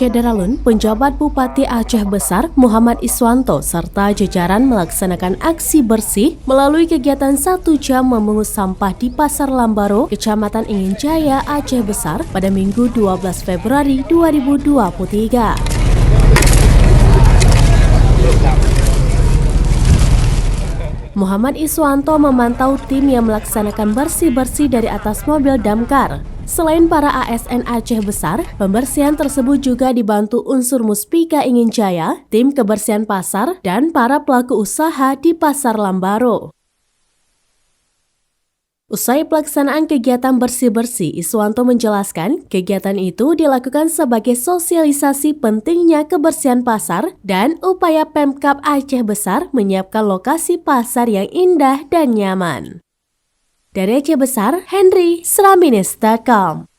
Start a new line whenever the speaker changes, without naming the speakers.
Aceh Daralun, penjabat Bupati Aceh Besar Muhammad Iswanto serta jajaran melaksanakan aksi bersih melalui kegiatan 1 jam memungut sampah di Pasar Lambaro, Kecamatan Ingin Jaya, Aceh Besar pada Minggu 12 Februari 2023. Muhammad Iswanto memantau tim yang melaksanakan bersih-bersih dari atas mobil damkar. Selain para ASN Aceh Besar, pembersihan tersebut juga dibantu unsur Muspika Ingin Jaya, tim kebersihan pasar, dan para pelaku usaha di Pasar Lambaro. Usai pelaksanaan kegiatan bersih-bersih, Iswanto menjelaskan kegiatan itu dilakukan sebagai sosialisasi pentingnya kebersihan pasar dan upaya Pemkab Aceh Besar menyiapkan lokasi pasar yang indah dan nyaman. Dari Aceh Besar, Henry, Sraminis.com.